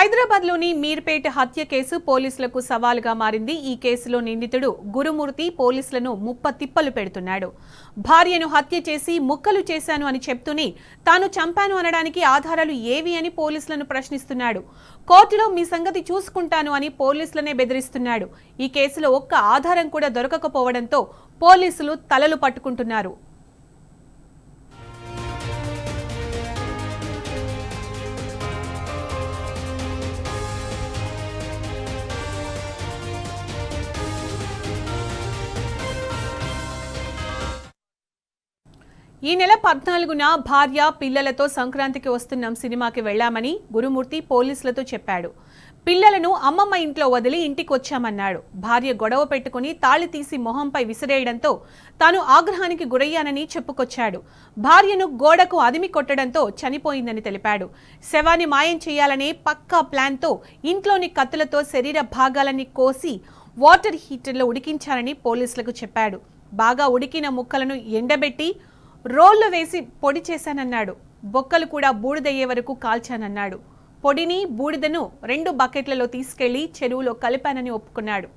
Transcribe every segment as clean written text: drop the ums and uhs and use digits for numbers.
హైదరాబాద్లోని మీర్పేట్ హత్య కేసు పోలీసులకు సవాలుగా మారింది. ఈ కేసులో నిందితుడు గురుమూర్తి పోలీసులను ముప్పతిప్పలు పెడుతున్నాడు. భార్యను హత్య చేసి ముక్కలు చేశాను అని చెప్తూనే తాను చంపాను అనడానికి ఆధారాలు ఏవి అని పోలీసులను ప్రశ్నిస్తున్నాడు. కోర్టులో మీ సంగతి చూసుకుంటాను అని పోలీసులనే బెదిరిస్తున్నాడు. ఈ కేసులో ఒక్క ఆధారం కూడా దొరకకపోవడంతో పోలీసులు తలలు పట్టుకుంటున్నారు. ఈ నెల 14న భార్య పిల్లలతో సంక్రాంతికి వస్తున్నాం సినిమాకి వెళ్లామని గురుమూర్తి పోలీసులతో చెప్పాడు. పిల్లలను అమ్మమ్మ ఇంట్లో వదిలి ఇంటికి వచ్చామన్నాడు. భార్య గొడవ పెట్టుకుని తాళి తీసి మొహంపై విసిరేయడంతో తాను ఆగ్రహానికి గురయ్యానని చెప్పుకొచ్చాడు. భార్యను గోడకు అదిమి కొట్టడంతో చనిపోయిందని తెలిపాడు. శవాన్ని మాయం చేయాలనే పక్కా ప్లాన్తో ఇంట్లోని కత్తులతో శరీర భాగాలన్నీ కోసి వాటర్ హీటర్లో ఉడికించారని పోలీసులకు చెప్పాడు. బాగా ఉడికిన ముక్కలను ఎండబెట్టి రోల్లో వేసి పొడి చేశానన్నాడు. బొక్కలు కూడా బూడిదయ్యే వరకు కాల్చానన్నాడు. పొడిని బూడిదను 2 బకెట్లలో తీసుకెళ్లి చెరువులో కలిపానని ఒప్పుకున్నాడు.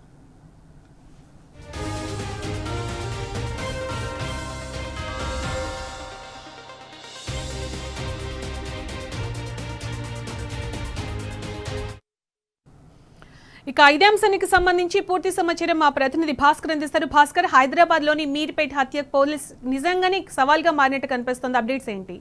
ఇక ఇదే అంశానికి సంబంధించి పూర్తి సమాచారం మా ప్రతినిధి భాస్కర్ అందిస్తారు. భాస్కర్, హైదరాబాద్లోని మీర్పేట్ హత్య పోలీస్ నిజంగానే సవాల్గా మారినట్టు కనిపిస్తుంది. అప్డేట్స్ ఏంటి?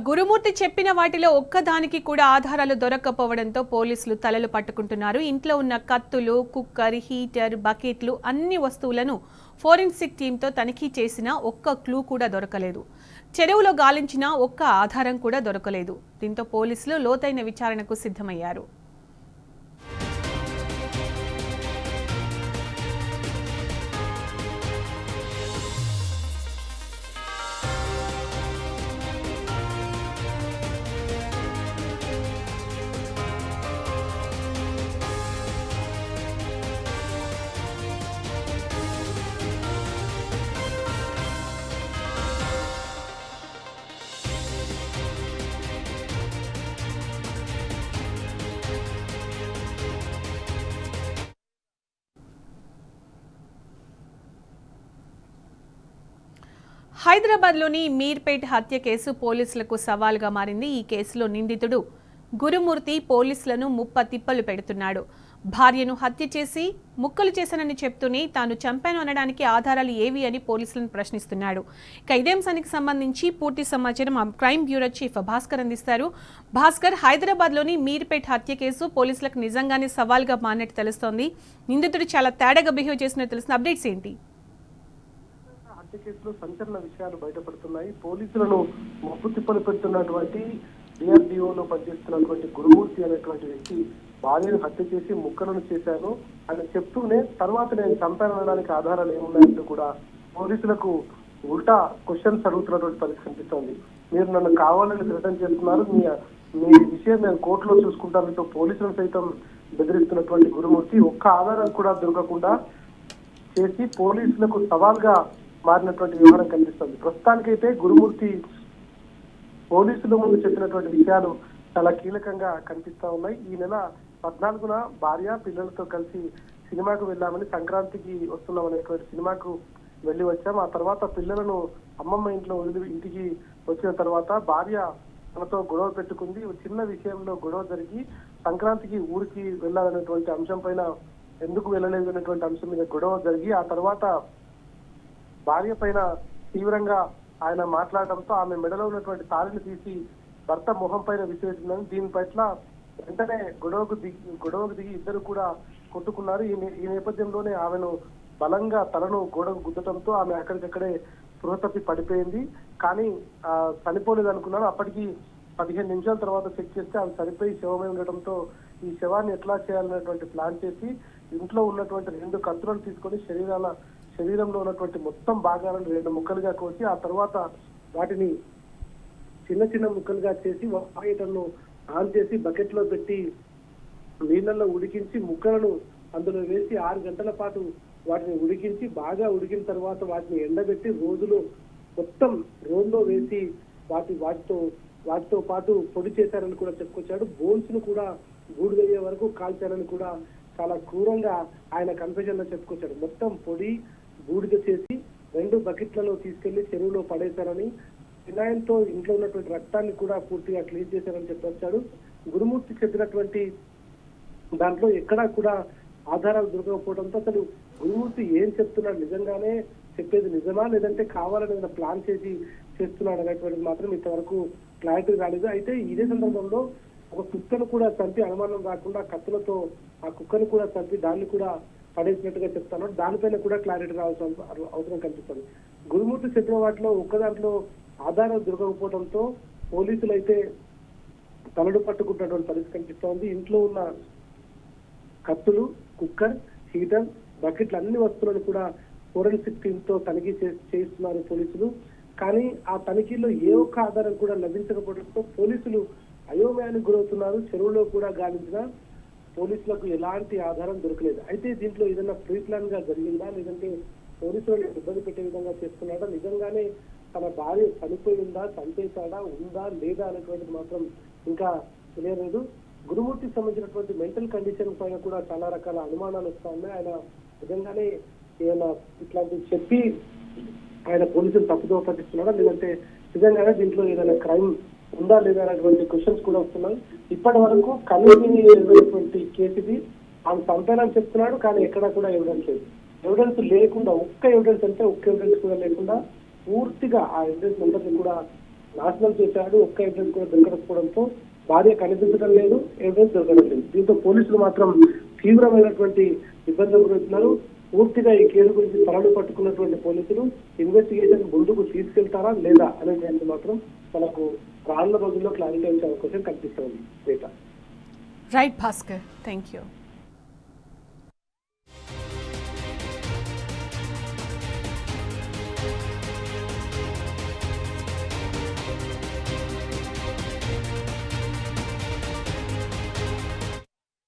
గురుమూర్తి చెప్పిన వాటిలో ఒక్కదానికి కూడా ఆధారాలు దొరక్కపోవడంతో పోలీసులు తలలు పట్టుకుంటున్నారు. ఇంట్లో ఉన్న కత్తులు, కుక్కర్, హీటర్, బకెట్లు అన్ని వస్తువులను ఫోరెన్సిక్ టీంతో తనిఖీ చేసినా ఒక్క క్లూ కూడా దొరకలేదు. చెరువులో గాలించిన ఒక్క ఆధారం కూడా దొరకలేదు. దీంతో పోలీసులు లోతైన విచారణకు సిద్ధమయ్యారు. హైదరాబాద్లోని మీర్పేట్ హత్య కేసు పోలీసులకు సవాల్గా మారింది. ఈ కేసులో నిందితుడు గురుమూర్తి పోలీసులను ముప్పతిప్పలు పెడుతున్నాడు. భార్యను హత్య చేసి ముక్కలు చేశానని చెప్తూనే తాను చంపాను అనడానికి ఆధారాలు ఏవి అని పోలీసులను ప్రశ్నిస్తున్నాడు. ఇక ఇదే అంశానికి సంబంధించి పూర్తి సమాచారం క్రైమ్ బ్యూరో చీఫ్ భాస్కర్ అందిస్తారు. భాస్కర్, హైదరాబాద్లోని మీర్పేట్ హత్య కేసు పోలీసులకు నిజంగానే సవాల్గా మారినట్టు తెలుస్తోంది. నిందితుడు చాలా తేడాగా బిహేవ్ చేసినట్టు తెలుస్తుంది. అప్డేట్స్ ఏంటి? కేసులో సంచలన విషయాలు బయటపడుతున్నాయి. పోలీసులను ముప్పు తిప్పలు పెడుతున్నటువంటి డిఆర్డిఓలో పనిచేస్తున్నటువంటి గురుమూర్తి అనేటువంటి వ్యక్తి భార్యను హత్య చేసి ముక్కలను చేశాను అని చెప్తూనే తర్వాత నేను చంపానడానికి ఆధారాలు ఏమున్నాయంటూ కూడా పోలీసులకు ఉల్టా క్వశ్చన్స్ అడుగుతున్నటువంటి పరిస్థితి కనిపిస్తోంది. మీరు నన్ను కావాలని థ్రెటన్ చేస్తున్నారు, మీ విషయం నేను కోర్టులో చూసుకుంటానంటూ పోలీసులను సైతం బెదిరిస్తున్నటువంటి గురుమూర్తి ఒక్క ఆధారం కూడా దొరకకుండా చేసి పోలీసులకు సవాల్గా మారినటువంటి వ్యవహారం కనిపిస్తుంది. ప్రస్తుతానికైతే గురుమూర్తి పోలీసుల ముందు చెప్పినటువంటి విషయాలు చాలా కీలకంగా కనిపిస్తా ఉన్నాయి. ఈ నెల 14న భార్య పిల్లలతో కలిసి సినిమాకు వెళ్ళామని, సంక్రాంతికి వస్తున్నాం అనేటువంటి సినిమాకు వెళ్ళి వచ్చాం. ఆ తర్వాత పిల్లలను అమ్మమ్మ ఇంట్లో వదిలి ఇంటికి వచ్చిన తర్వాత భార్య తనతో గొడవ పెట్టుకుంది. చిన్న విషయంలో గొడవ జరిగి సంక్రాంతికి ఊరికి వెళ్ళాలనేటువంటి అంశం పైన ఎందుకు వెళ్ళలేదు అనేటువంటి అంశం మీద గొడవ జరిగి ఆ తర్వాత భార్య పైన తీవ్రంగా ఆయన మాట్లాడడంతో ఆమె మెడలో ఉన్నటువంటి తాళిని తీసి భర్త మొహం పైన విసిరేసిందని, దీని పట్ల వెంటనే గొడవకు దిగి ఇద్దరు కూడా కొట్టుకున్నారు. ఈ నేపథ్యంలోనే ఆమెను బలంగా తలను గోడకు గుద్దటంతో ఆమె అక్కడికక్కడే స్పృహ తప్పి పడిపోయింది. కానీ చనిపోలేదు అనుకున్నాను. అప్పటికి 15 నిమిషాల తర్వాత చెక్ చేస్తే అది సరిపోయి శవమై ఉండటంతో ఈ శవాన్ని ఎట్లా చేయాలనేటువంటి ప్లాన్ చేసి ఇంట్లో ఉన్నటువంటి 2 కత్తులను తీసుకొని శరీరంలో ఉన్నటువంటి మొత్తం భాగాలను 2 ముక్కలుగా కోసి ఆ తర్వాత వాటిని చిన్న చిన్న ముక్కలుగా చేసి హీటర్ను ఆన్ చేసి బకెట్ లో పెట్టి నీళ్ళల్లో ఉడికించి ముక్కలను అందులో వేసి 6 గంటల పాటు వాటిని ఉడికించి బాగా ఉడికిన తర్వాత వాటిని ఎండబెట్టి మొత్తం రోజులో వేసి వాటితో పాటు పొడి చేశారని కూడా చెప్పుకొచ్చాడు. బోన్స్ ను కూడా బూడిదయ్యే వరకు కాల్చారని కూడా చాలా క్రూరంగా ఆయన కన్ఫెషన్ లో చెప్పుకొచ్చాడు. మొత్తం పొడి బూడిద చేసి 2 బకెట్లలో తీసుకెళ్లి చెరువులో పడేశారని, ఫినాయిల్తో ఇంట్లో ఉన్నటువంటి రక్తాన్ని కూడా పూర్తిగా క్లీన్ చేశారని చెప్పొచ్చాడు. గురుమూర్తి చెప్పినటువంటి దాంట్లో ఎక్కడా కూడా ఆధారాలు దొరకకపోవడంతో అసలు గురుమూర్తి ఏం చెప్తున్నాడు, నిజంగానే చెప్పేది నిజమా లేదంటే కావాలని ఏదైనా ప్లాన్ చేసి చేస్తున్నాడు అనేటువంటిది మాత్రం ఇంతవరకు క్లారిటీ రాలేదు. అయితే ఇదే సందర్భంలో ఒక కుక్కను కూడా చంపి అనుమానం రాకుండా కత్తులతో ఆ కుక్కను కూడా చంపి దాన్ని కూడా పడేసినట్టుగా చెప్తాను. దానిపైన కూడా క్లారిటీ రావాల్సిన అవసరం కనిపిస్తుంది. గురుమూర్తి చెప్పిన వాటిలో ఒక్క దాంట్లో ఆధారాలు దొరకకపోవడంతో పోలీసులు అయితే తలడు పట్టుకుంటున్నటువంటి పరిస్థితి కనిపిస్తోంది. ఇంట్లో ఉన్న కత్తులు, కుక్కర్, హీటర్, బకెట్లు అన్ని వస్తువులను కూడా ఫోరెన్సిక్ టీమ్ తో తనిఖీ చేస్తున్నారు పోలీసులు. కానీ ఆ తనిఖీలో ఏ ఒక్క ఆధారం కూడా లభించకపోవడంతో పోలీసులు అయోమయానికి గురవుతున్నారు. చెరువులో కూడా గాలించిన పోలీసులకు ఎలాంటి ఆధారం దొరకలేదు. అయితే దీంట్లో ఏదైనా ప్రీ ప్లాన్ గా జరిగిందా లేదంటే పోలీసులను ఇబ్బంది పెట్టే విధంగా చేస్తున్నాడా, నిజంగానే తన భార్య చనిపోయిందా, చంపేశాడా, ఉందా లేదా అనేటువంటిది మాత్రం ఇంకా తెలియలేదు. గురుమూర్తికి సంబంధించినటువంటి మెంటల్ కండిషన్ పైన కూడా చాలా రకాల అనుమానాలు వస్తా ఉన్నాయి. ఆయన నిజంగానే ఏమైనా ఇట్లాంటివి చెప్పి ఆయన పోలీసులు తప్పుదో పట్టిస్తున్నాడా లేదంటే నిజంగానే దీంట్లో ఏదైనా క్రైమ్ ఉందా లేదా అనేటువంటి క్వశ్చన్స్ కూడా వస్తున్నాయి. ఇప్పటి వరకు కలిగినటువంటి కేసు ఇది. ఆయన చంపానని చెప్తున్నాడు కానీ ఎక్కడా కూడా ఎవిడెన్స్ లేదు. ఎవిడెన్స్ లేకుండా ఒక్క ఎవిడెన్స్ కూడా లేకుండా పూర్తిగా ఆ ఎవిడెన్స్ అందరినీ కూడా నాశనం చేశాడు. ఒక్క ఎవిడెన్స్ కూడా దొరకకపోవడంతో భార్య కనిపించడం లేదు, ఎవిడెన్స్ దొరకడం లేదు. దీంతో పోలీసులు మాత్రం తీవ్రమైనటువంటి ఇబ్బందులు గురవుతున్నారు. పూర్తిగా ఈ కేసు గురించి తలలు పట్టుకున్నటువంటి పోలీసులు ఇన్వెస్టిగేషన్ ముందుకు తీసుకెళ్తారా లేదా అనేటువంటి మాత్రం మనకు రానున్న రోజుల్లో క్లారిటీ వచ్చే అవకాశం కనిపిస్తుంది. Right Bhaskar, thank you.